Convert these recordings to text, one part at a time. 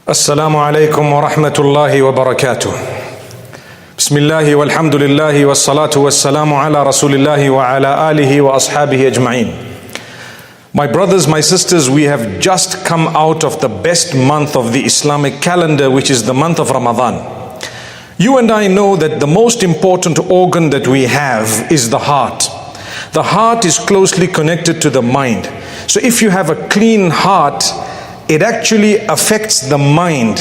السلام عليكم ورحمة الله وبركاته. بسم الله والحمد لله والصلاة والسلام على رسول الله وعلى آله وأصحابه أجمعين. My brothers, my sisters, we have just come out of the best month of the Islamic calendar, which is the month of Ramadan. You and I know that the most important organ that we have is the heart. The heart is closely connected to the mind. So if you have a clean heart, it actually affects the mind,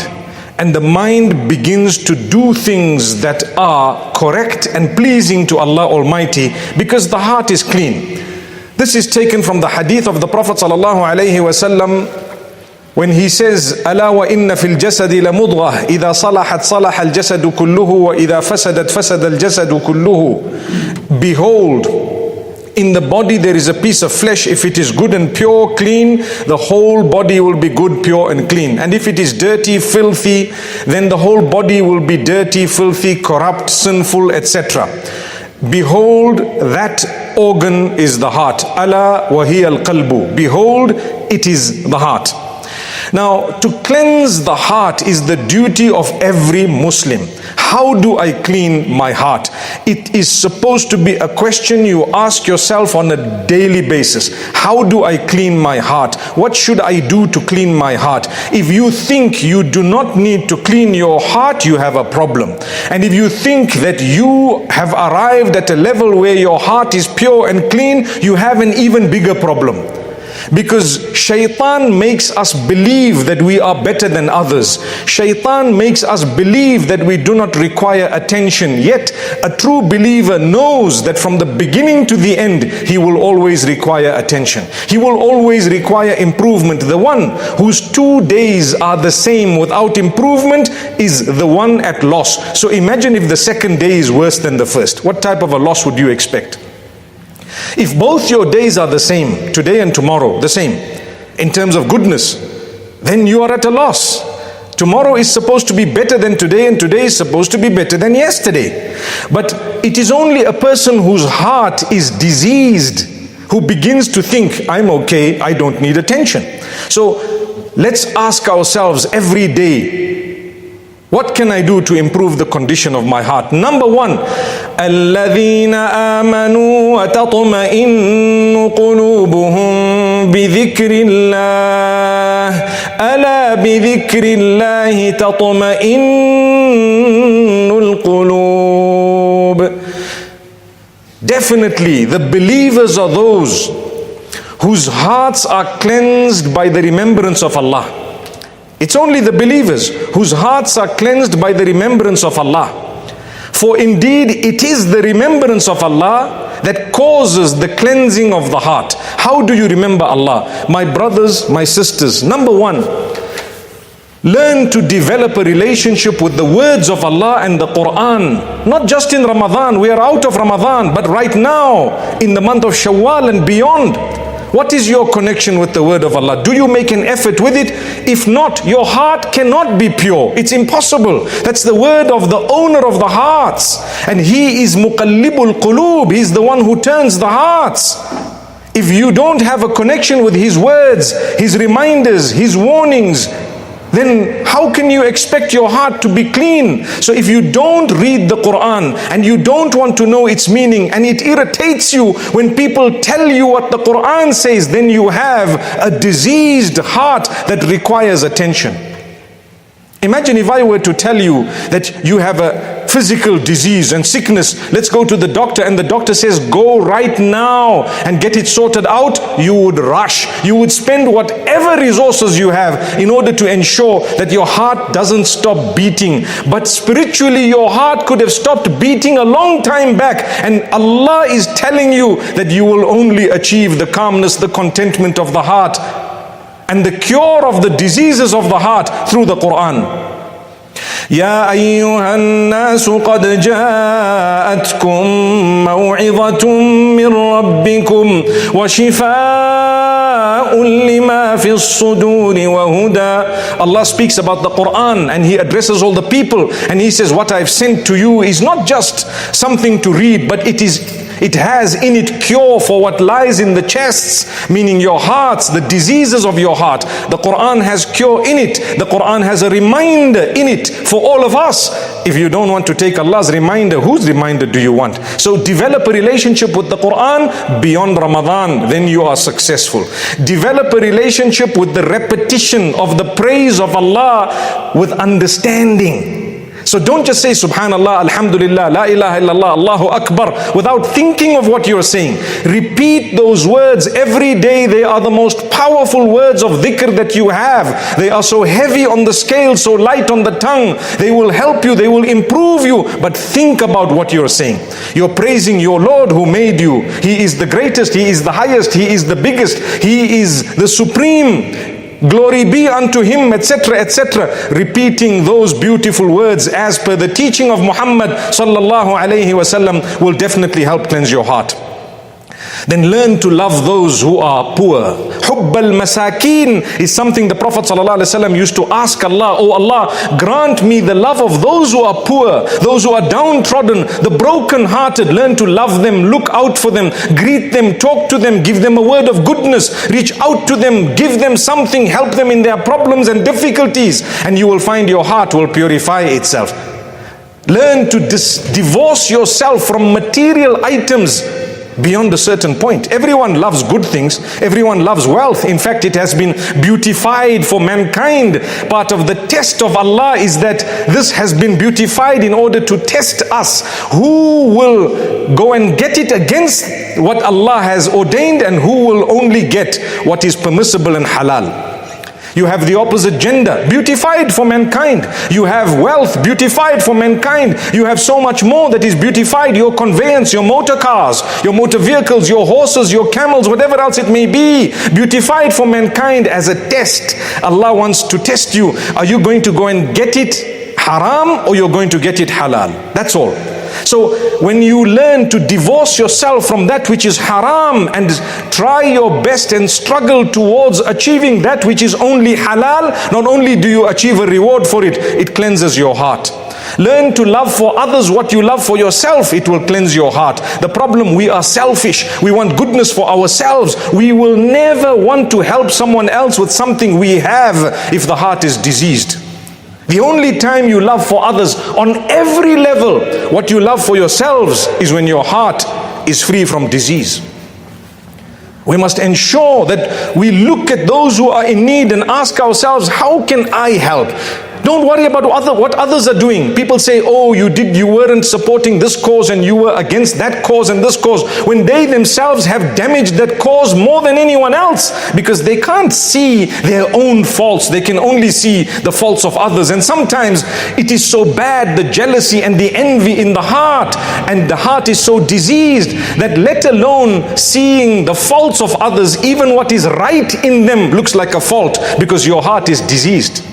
and the mind begins to do things that are correct and pleasing to Allah Almighty because the heart is clean. This is taken from the hadith of the Prophet ﷺ when he says, ألا وإن في الجسد لمضغة إذا صلحت صلح الجسد كله وإذا فسدت فسد الجسد كله. Behold, in the body there is a piece of flesh. If it is good and pure, clean, the whole body will be good, pure and clean. And if it is dirty, filthy, then the whole body will be dirty, filthy, corrupt, sinful, etc. Behold, that organ is the heart. Ala wa hiya al-qalbu. Behold, it is the heart. Now, to cleanse the heart is the duty of every Muslim. How do I clean my heart? It is supposed to be a question you ask yourself on a daily basis. How do I clean my heart? What should I do to clean my heart? If you think you do not need to clean your heart, you have a problem. And if you think that you have arrived at a level where your heart is pure and clean, you have an even bigger problem. Because shaitan makes us believe that we are better than others. Shaitan makes us believe that we do not require attention. Yet a true believer knows that from the beginning to the end, he will always require attention. He will always require improvement. The one whose 2 days are the same without improvement is the one at loss. So imagine if the second day is worse than the first. What type of a loss would you expect? If both your days are the same, today and tomorrow, the same, in terms of goodness, then you are at a loss. Tomorrow is supposed to be better than today, and today is supposed to be better than yesterday. But it is only a person whose heart is diseased who begins to think, I'm okay, I don't need attention. So let's ask ourselves every day, what can I do to improve the condition of my heart? Number one, الَّذِينَ آمَنُوا وَتَطْمَئِنُّ قُلُوبُهُم بِذِكْرِ اللَّهِ أَلَا بِذِكْرِ اللَّهِ تَطْمَئِنُّ الْقُلُوبِ. Definitely, the believers are those whose hearts are cleansed by the remembrance of Allah. It's only the believers whose hearts are cleansed by the remembrance of Allah. For indeed, it is the remembrance of Allah that causes the cleansing of the heart. How do you remember Allah? My brothers, my sisters, number one, learn to develop a relationship with the words of Allah and the Quran. Not just in Ramadan, we are out of Ramadan, but right now, in the month of Shawwal and beyond. What is your connection with the word of Allah? Do you make an effort with it? If not, your heart cannot be pure. It's impossible. That's the word of the owner of the hearts. And He is muqallibul qulub. He's the one who turns the hearts. If you don't have a connection with His words, His reminders, His warnings, then how can you expect your heart to be clean? So if you don't read the Quran and you don't want to know its meaning, and it irritates you when people tell you what the Quran says, then you have a diseased heart that requires attention. Imagine if I were to tell you that you have a physical disease and sickness. Let's go to the doctor, and the doctor says, go right now and get it sorted out. You would rush. You would spend whatever resources you have in order to ensure that your heart doesn't stop beating. But spiritually, your heart could have stopped beating a long time back. And Allah is telling you that you will only achieve the calmness, the contentment of the heart, and the cure of the diseases of the heart through the Quran. يا أيها الناس قد جاءتكم موعظة من ربكم وشفاء لما في الصدور وهدى. Allah speaks about the Quran and He addresses all the people, and He says, what I've sent to you is not just something to read, but it is It has in it cure for what lies in the chests, meaning your hearts, the diseases of your heart. The Quran has cure in it. The Quran has a reminder in it for all of us. If you don't want to take Allah's reminder, whose reminder do you want? So develop a relationship with the Quran beyond Ramadan, then you are successful. Develop a relationship with the repetition of the praise of Allah with understanding. So don't just say Subhanallah, Alhamdulillah, La ilaha illallah, Allahu Akbar without thinking of what you're saying. Repeat those words every day. They are the most powerful words of dhikr that you have. They are so heavy on the scale, so light on the tongue. They will help you, they will improve you. But think about what you're saying. You're praising your Lord who made you. He is the greatest, He is the highest, He is the biggest, He is the supreme. Glory be unto Him, etc., etc. Repeating those beautiful words as per the teaching of Muhammad sallallahu alayhi wasallam will definitely help cleanse your heart. Then learn to love those who are poor. Hubb al-masakin is something the Prophet ﷺ used to ask Allah, oh Allah, grant me the love of those who are poor, those who are downtrodden, the broken-hearted. Learn to love them, look out for them, greet them, talk to them, give them a word of goodness, reach out to them, give them something, help them in their problems and difficulties, and you will find your heart will purify itself. Learn to divorce yourself from material items beyond a certain point. Everyone loves good things. Everyone loves wealth. In fact, it has been beautified for mankind. Part of the test of Allah is that this has been beautified in order to test us. Who will go and get it against what Allah has ordained, and who will only get what is permissible and halal. You have the opposite gender, beautified for mankind. You have wealth, beautified for mankind. You have so much more that is beautified. Your conveyance, your motor cars, your motor vehicles, your horses, your camels, whatever else it may be, beautified for mankind as a test. Allah wants to test you. Are you going to go and get it haram, or you're going to get it halal? That's all. So when you learn to divorce yourself from that which is haram and try your best and struggle towards achieving that which is only halal, not only do you achieve a reward for it, it cleanses your heart. Learn to love for others what you love for yourself. It will cleanse your heart. The problem, we are selfish. We want goodness for ourselves. We will never want to help someone else with something we have if the heart is diseased. The only time you love for others on every level what you love for yourselves is when your heart is free from disease. We must ensure that we look at those who are in need and ask ourselves, how can I help? Don't worry about what others are doing. People say, oh, you weren't supporting this cause and you were against that cause and this cause, when they themselves have damaged that cause more than anyone else, because they can't see their own faults. They can only see the faults of others. And sometimes it is so bad, the jealousy and the envy in the heart, and the heart is so diseased that let alone seeing the faults of others, even what is right in them looks like a fault, because your heart is diseased.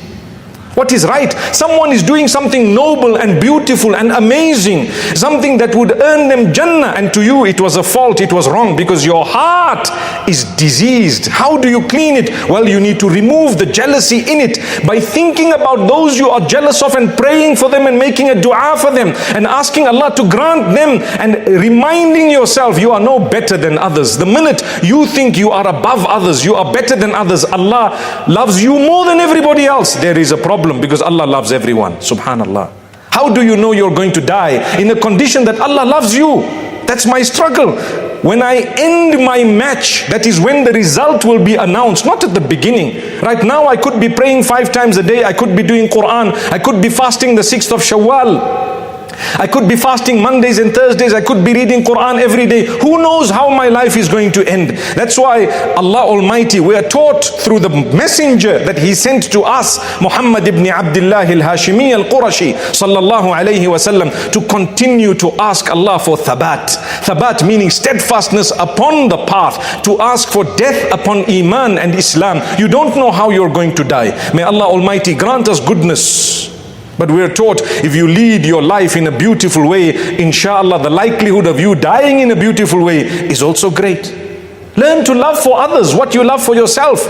What is right? Someone is doing something noble and beautiful and amazing, something that would earn them Jannah, and to you it was a fault, it was wrong, because your heart is diseased. How do you clean it? Well, you need to remove the jealousy in it by thinking about those you are jealous of and praying for them and making a dua for them and asking Allah to grant them, and reminding yourself you are no better than others. The minute you think you are above others, you are better than others, Allah loves you more than everybody else, there is a problem, because Allah loves everyone. Subhanallah. How do you know you're going to die? In a condition that Allah loves you. That's my struggle. When I end my match, that is when the result will be announced, not at the beginning. Right now I could be praying 5 times a day, I could be doing Quran, I could be fasting the 6th of Shawwal, I could be fasting Mondays and Thursdays, I could be reading Quran every day. Who knows how my life is going to end? That's why Allah Almighty, we are taught through the messenger that He sent to us, Muhammad ibn Abdullah al-Hashimi al-Qurashi sallallahu alayhi wasallam, to continue to ask Allah for thabat. Thabat meaning steadfastness upon the path, to ask for death upon Iman and Islam. You don't know how you're going to die. May Allah Almighty grant us goodness. But we are taught, if you lead your life in a beautiful way, inshallah, the likelihood of you dying in a beautiful way is also great. Learn to love for others what you love for yourself.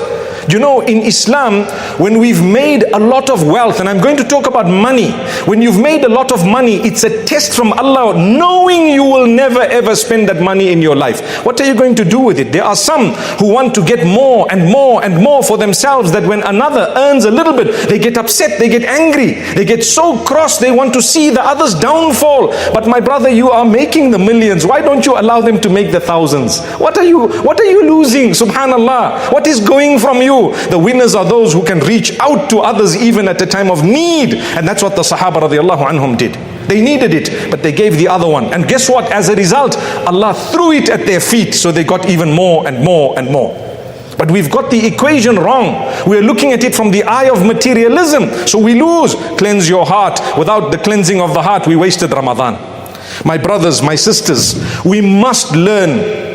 You know, in Islam, when we've made a lot of wealth, and I'm going to talk about money, when you've made a lot of money, it's a test from Allah, knowing you will never ever spend that money in your life. What are you going to do with it? There are some who want to get more and more and more for themselves, that when another earns a little bit, they get upset, they get angry, they get so cross, they want to see the other's downfall. But my brother, you are making the millions. Why don't you allow them to make the thousands? What are you losing? Subhanallah. What is going from you? The winners are those who can reach out to others even at a time of need. And that's what the Sahaba radiallahu anhum did. They needed it, but they gave the other one. And guess what? As a result, Allah threw it at their feet, so they got even more and more and more. But we've got the equation wrong. We're looking at it from the eye of materialism. So we lose. Cleanse your heart. Without the cleansing of the heart, we wasted Ramadan. My brothers, my sisters, we must learn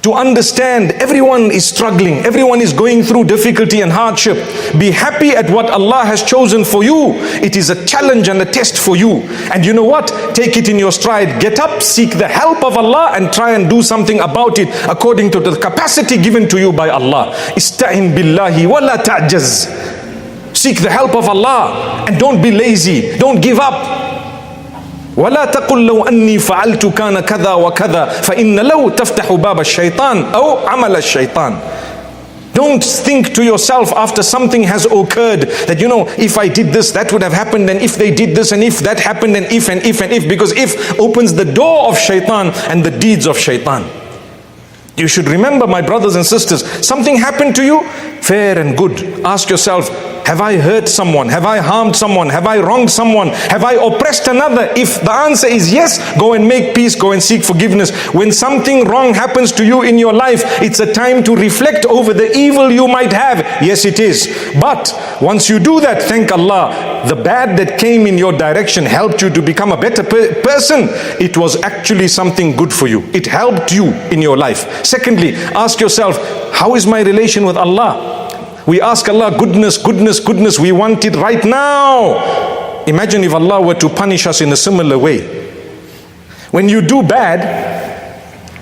to understand everyone is struggling, everyone is going through difficulty and hardship. Be happy at what Allah has chosen for you. It is a challenge and a test for you. And you know what? Take it in your stride. Get up, seek the help of Allah, and try and do something about it according to the capacity given to you by Allah. Ista'in billahi wa la ta'jaz. Seek the help of Allah and don't be lazy. Don't give up. ولا تقل لو أني فعلت كان كذا وكذا فإن لو تفتح باب الشيطان أو عمل الشيطان. Don't think to yourself after something has occurred that, you know, if I did this, that would have happened, and if they did this, and if that happened, and if, because if opens the door of shaitan and the deeds of shaitan. You should remember, my brothers and sisters, something happened to you, fair and good. Ask yourself, have I hurt someone? Have I harmed someone? Have I wronged someone? Have I oppressed another? If the answer is yes, go and make peace, go and seek forgiveness. When something wrong happens to you in your life, it's a time to reflect over the evil you might have. Yes, it is. But once you do that, thank Allah, the bad that came in your direction helped you to become a better person. It was actually something good for you. It helped you in your life. Secondly, ask yourself, how is my relation with Allah? We ask Allah goodness, goodness, goodness. We want it right now. Imagine if Allah were to punish us in a similar way. When you do bad,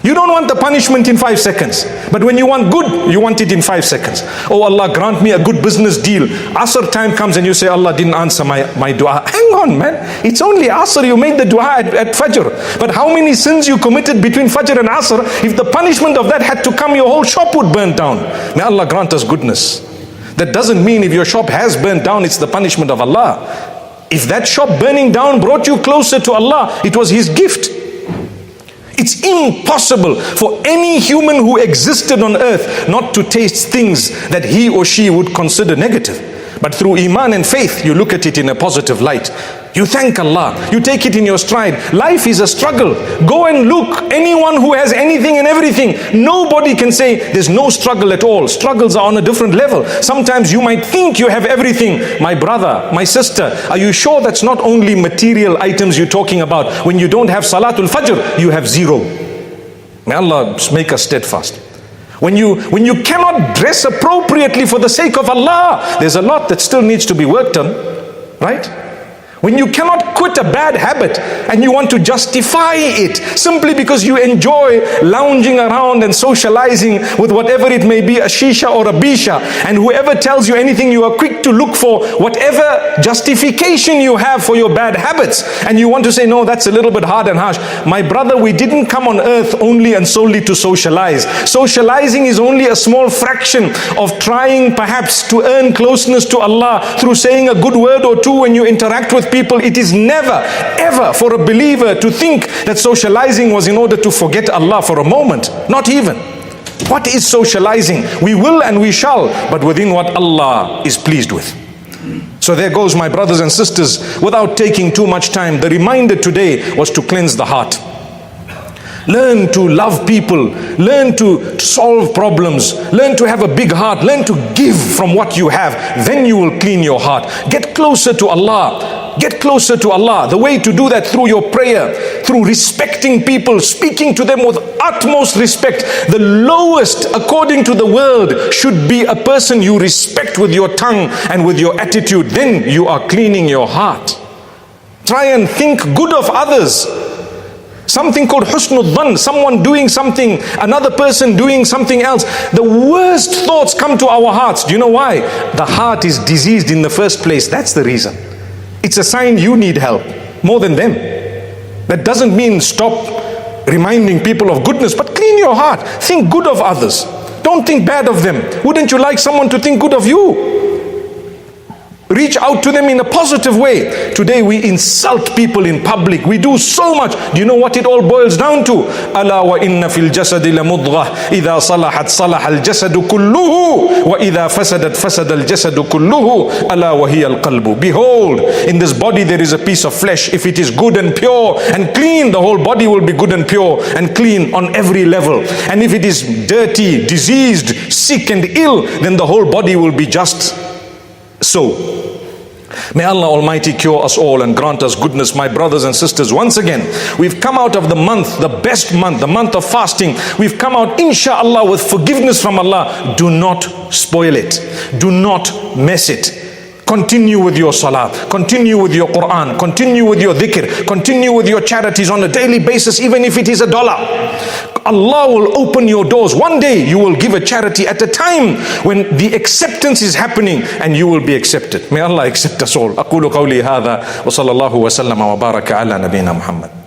you don't want the punishment in 5 seconds. But when you want good, you want it in 5 seconds. Oh Allah, grant me a good business deal. Asr time comes and you say, Allah didn't answer my dua. Hang on, man. It's only Asr. You made the dua at Fajr. But how many sins you committed between Fajr and Asr? If the punishment of that had to come, your whole shop would burn down. May Allah grant us goodness. That doesn't mean if your shop has burned down, it's the punishment of Allah. If that shop burning down brought you closer to Allah, it was His gift. It's impossible for any human who existed on earth not to taste things that he or she would consider negative. But through Iman and faith, you look at it in a positive light. You thank Allah. You take it in your stride. Life is a struggle. Go and look. Anyone who has anything and everything, nobody can say there's no struggle at all. Struggles are on a different level. Sometimes you might think you have everything. My brother, my sister, are you sure that's not only material items you're talking about? When you don't have Salatul Fajr, you have zero. May Allah make us steadfast. When you cannot dress appropriately for the sake of Allah, there's a lot that still needs to be worked on, right? When you cannot quit a bad habit and you want to justify it simply because you enjoy lounging around and socializing with whatever it may be, a shisha or a bisha, and whoever tells you anything, you are quick to look for whatever justification you have for your bad habits, and you want to say, no, that's a little bit hard and harsh. My brother, we didn't come on earth only and solely to socialize. Socializing is only a small fraction of trying perhaps to earn closeness to Allah through saying a good word or two when you interact with people. It is never ever for a believer to think that socializing was in order to forget Allah for a moment. Not even. What is socializing? We will and we shall, but within what Allah is pleased with. So there goes, my brothers and sisters, without taking too much time, the reminder today was to cleanse the heart. Learn to love people, learn to solve problems, learn to have a big heart, learn to give from what you have. Then you will clean your heart. Get closer to Allah. Get closer to Allah. The way to do that through your prayer, through respecting people, speaking to them with utmost respect. The lowest, according to the world, should be a person you respect with your tongue and with your attitude. Then you are cleaning your heart. Try and think good of others. Something called husnul dhan, someone doing something, another person doing something else. The worst thoughts come to our hearts. Do you know why? The heart is diseased in the first place. That's the reason. It's a sign you need help more than them. That doesn't mean stop reminding people of goodness, but clean your heart. Think good of others. Don't think bad of them. Wouldn't you like someone to think good of you? Reach out to them in a positive way. Today we insult people in public. We do so much. Do you know what it all boils down to? Ala wa inna fil jasadi la mudghah idha salahat salaha al jasadu kulluhu wa idha fasadat fasada al jasadu kulluhu ala wa hiya al qalbu. Behold, in this body there is a piece of flesh. If it is good and pure and clean, the whole body will be good and pure and clean on every level. And if it is dirty, diseased, sick and ill, then the whole body will be just so. May Allah Almighty cure us all and grant us goodness. My brothers and sisters, once again, we've come out of the month, the best month, the month of fasting. We've come out, inshallah, with forgiveness from Allah. Do not spoil it. Do not mess it. Continue with your salah, continue with your Quran, continue with your dhikr, continue with your charities on a daily basis, even if it is $1. Allah will open your doors. One day you will give a charity at a time when the acceptance is happening and you will be accepted. May Allah accept us all. أقول قولي هذا وصلى الله وسلم وبارك على نبينا محمد.